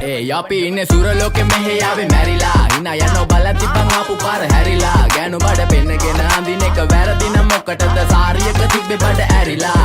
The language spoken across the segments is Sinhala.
අපි ඉන්නේ සුරලෝකෙ මෙහෙ යාවේ මැරිලා හිනා යනෝ බලන් තිබ්බන් ආපු පාර හැරිලා ගෑනු බඩ පෙන්නගෙන අඳින එක වැරදි නම් මොකටද සාරියක තිබ්බේ බඩ ඇරිලා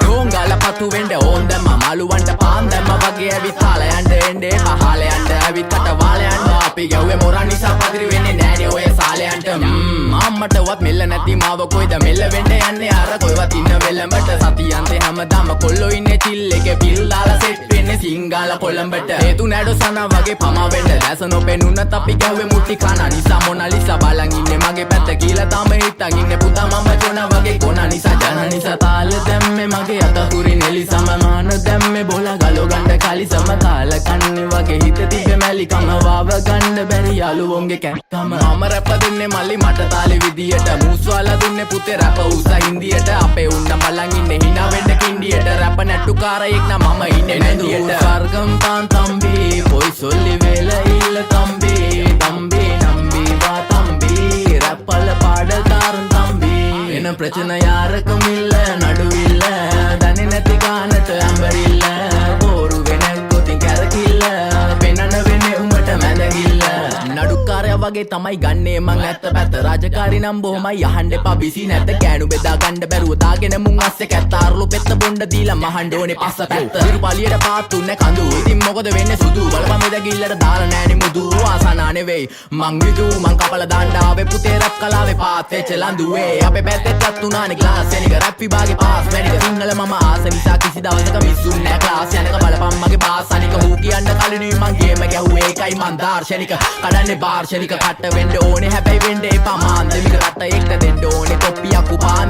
ඩෝංගල පතු වෙන්න ඕන් දැම්ම මාළුවන්ට පාන් දැම්ම වගේ ඇවිත් හාල යන්න එන්නේ පහල යන්න ඇවිත් කට වාල යන්න අපි ගැව්වේ මොරන් නිසා පදිරි වෙන්නේ නෑනේ ඔය සාලයන්ට අම්මටවත් මෙල්ල නැති මාව කොයිද මෙල්ල වෙන්න යන්නේ අර කොයිවත් ඉන්න වෙලමට සතියන්තේ හැමදාම කොල්ලෝ ඉන්නේ චිල් එකේ පිල් දාලා සෙට් වෙන්නේ සිංගාල කොළඹට හේතු නැඩෝ සනා වගේ පමා වෙන්න දැස නොපෙනුනත් අපි ගැව්වේ මුට්ටි කන නිසා මොනාලිසා බලන් ඉන්නේ මගේ පැත්ත කියලා තාම හිටන් ඉන්නේ පුතා මම ජොනා වගේ කොනා නිසා ජන නිසා තාල දැම්මේ මගේ අතකුරි නෙලි සමමාන දැම්මේ බෝලා ගලෝ ගන්න කලි සම කාල කන්නේ වගේ හිත තිබ්බේ මැලි කම වාව ගන්න බැරි යාළුවෝන්ගේ කැක්කම මම රැප දෙන්නේ මල්ලි මට තාලේ විදියට මූස්වාලා දුන්නේ පුතේ රැප උසා හින්දියට අපේ උන්න බලන් ඉන්නේ hina වෙන්න කින්ඩියට රැප නැට්ටුකාරයෙක් නම් මම ඉන්නේ නැන්දියට ස්වර්ගම් තාන් තම්බි පොයි සොල්ලි වේල ඉල්ල තම්බි තම්බි නම්බි වා තම්බි රැප්පල පාඩකාරන් තම්බි එන ප්‍රචන යාරකම ඉල්ල නඩුවිල්ල දන්නේ නැති ගානට අඹරිල්ල බෝරු වෙන කොතින් කැරකිල්ල පෙනන වෙන්නේ උඹට මැදගිල්ල නඩුකාරයා වගේ තමයි ගන්නේ මං ඇත්ත පැත්ත රාජකාරි නම් බොහොමයි අහන්න එපා බිසි නැත ගෑනු බෙදා ගන්න බැරුව දාගෙන මුන් අස්සේ කැත්තාරුළු පෙත්ත බොණ්ඩ දීලා මහන්න ඕනේ පස්ස පැත්ත ඉරුපාලියට පාත්තුන්නේ කඳු ඉතින් මොකද වෙන්නේ සුදු බලපන් මෙදගිල්ලට දාලා නෑනේ මුදු ආසනා නෙවෙයි මං විදු මං කපලා දාන්න ආවේ පුතේ රැප් කලාවේ පාත් වෙච්ච ලඳුවේ අපේ පැත්තෙත් උනානේ ක්ලාස් එනික රැප් විභාගේ පාස් වැඩික සිංහල මම ආස නිසා කිසි දවසක මිස්සුන්නේ නෑ ක්ලාස් යනක බලපන් මගේ පාස් අනික හූ කියන්න කලිනුයි මං ගේම ගැහුවේ ඒකයි මං දාර්ශනික කඩන්නේ බාර්ශනික කට වෙන්න ඕනේ හැබැයි වෙන්න එපා මාන් දෙමික රට එක්ක දෙන්න ඕනේ කොප්පියක් උපාන්